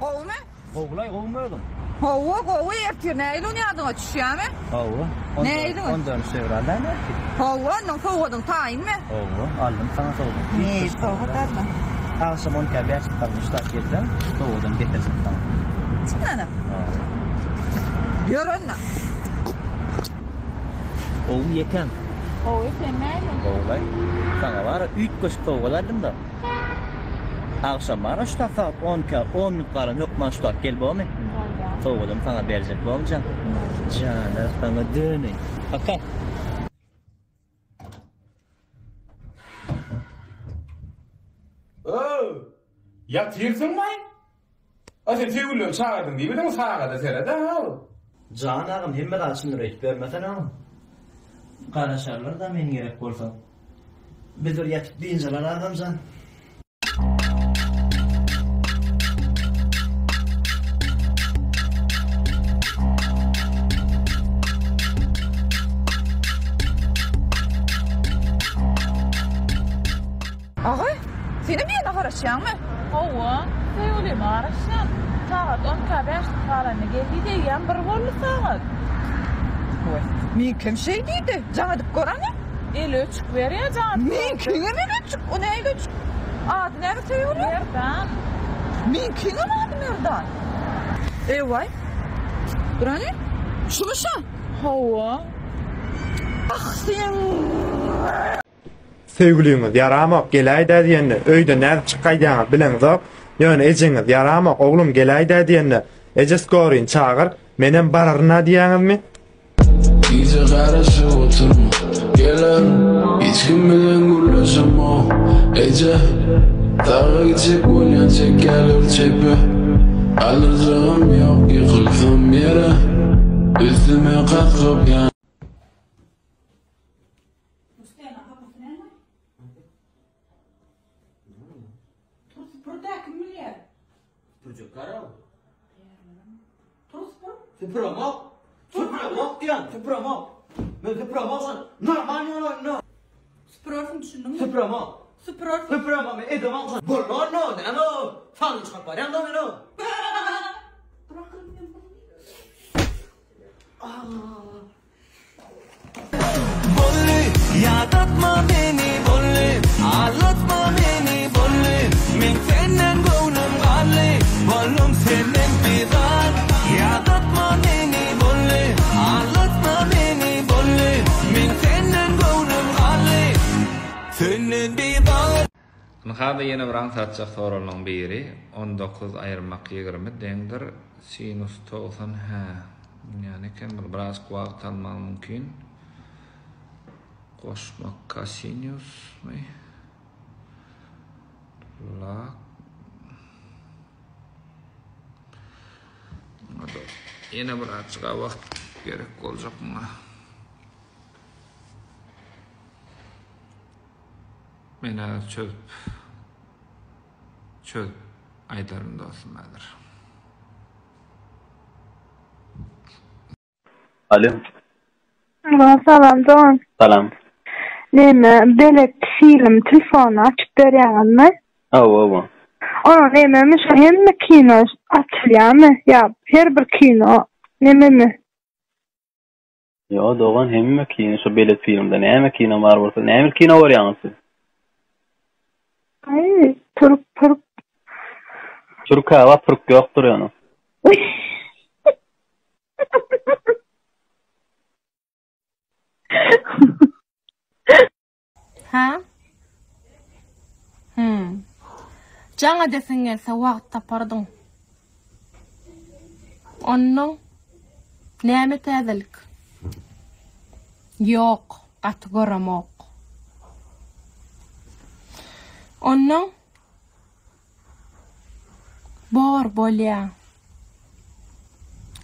Kovma? Kovulay kovmadım. Kovu ertir neylun yadıma düşüyor mi? Kovu. Neylun? 14 fevral'dan ertir. Kovu ondan soğudun tayin mi? Kovu aldım sana soğudum. Ne soğudun mı? Akşam 12'ye bir çıkalım iştah geldim. Soğudum getirdim sana. Çıkanım. Yürün lan. Kovu yeken. Kovu yeken neylun? Kovulay. Sana var 3 kuş kovulardım da. Akşam bana iştah saat 10 minut kalın yok man iştah gel bu mu? Soğudum sana verecek bu mu can? Canım sana dönün. Bakay. Ya tirsin mi? Sen sevgiliyorum çağırdın diye bir de mi sağladı seni de? Can ağam hemme açın reyt vermesen ağam. Karaşarlar da men gerek bolsa. Bizler yatıp deyinceler ağam can. Ağa, seni bir yana karışan mı? Kovu, sevgilim araşan. Saat 10'ka 5 kalanı geldi deyen bir bollu saat. Min kim şey deydi? Canıdık koranı? El uçuk veriyor can. Min kime mi küçük? O ne küçük? Adı ne mi sevgili? Nereden? Min kime mi adı nereden? Vay. Durani? Şu mu şu? Kovu. Ah sen. Sevgiliňiz ýaramak gelaýda diýende öýde näde çykaýdyňy bileňiz. Ýöne ejeňiz ýaramak oglum gelaýda diýende ejes goryn çagyr menen bararna diýäňizmi? Iyice karşı oturma Gelen hiç kim bilen gülleşem o Ece Dağa gidecek olyan çek gel ölçepe Alırcağım yok yıkılsam yere Üstüme kalkıp yan Çocuklar al. Süpüremok. Süpüremok diyen süpüremok. Ben süpüremok. Normal no. Süpürörsün düşündün mü? Süpüremok. Süpürörsün. Süpüremok. Edemok. Bolma no. Ne no. Fan çıkar var yandan no. Bolli, yadatma beni bolli, ağlatma beni bolli. Min senden gönlüm galli, bollum senden pidar. Yadatma beni bolli, ağlatma beni bolli. Min senden gönlüm galli, senden pidar. Hada yine bir ansatçak sorulun biri 19 ayırmak 20 dengdir sinus 90 ha. Yani kim biraz kuak tanımak mümkün. Koşmak kasinus mı? Lak. Yine bir açık vakit gerek olacak mı? Mena çöp aylarında olsunlar. Alo. Salam Doğan. Salam. Neme belek film telefonu açıp berýänmi? Awa. Ona nememiş hemme kino açylýarmy? Ya her bir kino nememi? Yo Doğan hemme kino şu belet filmde näme kino bar bolsa näme kino bar ýaňysy? Ay, Türk. Türk hava Türk ýokdur ýany. Ha? Jaňa desen gelse wagt tapardyň. Onnoň näme täzelik? Ýok, gaty göramok. Onnoň bor bolýa.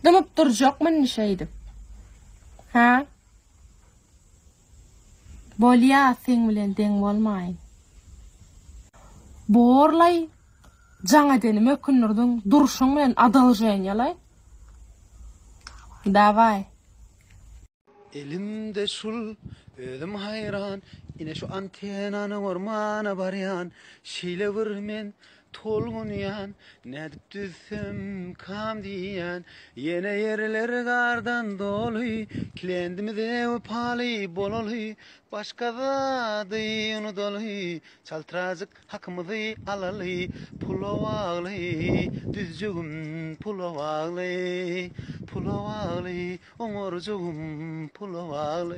Dymyp durjakmyn nişeýdi. Ha? Bolýa sen bilen deň bolmaýyn. Borlay jaňa denim ökünürdiň duruşuň bilen adaljaýyn ýalay. Davay. Elimde şul, özüm hayran. Yine şu antenanı ormana baryan. Şile vır men, tolgunyan, ne dip düzsem kam diyen, yine yerler gardan dolu, kendimi de palı bolalı, başka da dıyını dolu, çaltrazık hakkımızı alalı, pulovağlı, düzcüğüm pulovağlı, pulovağlı, oңorcuğum pulovağlı,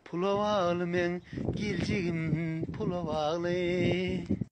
pulovağlı men gilciğim pulovağlı.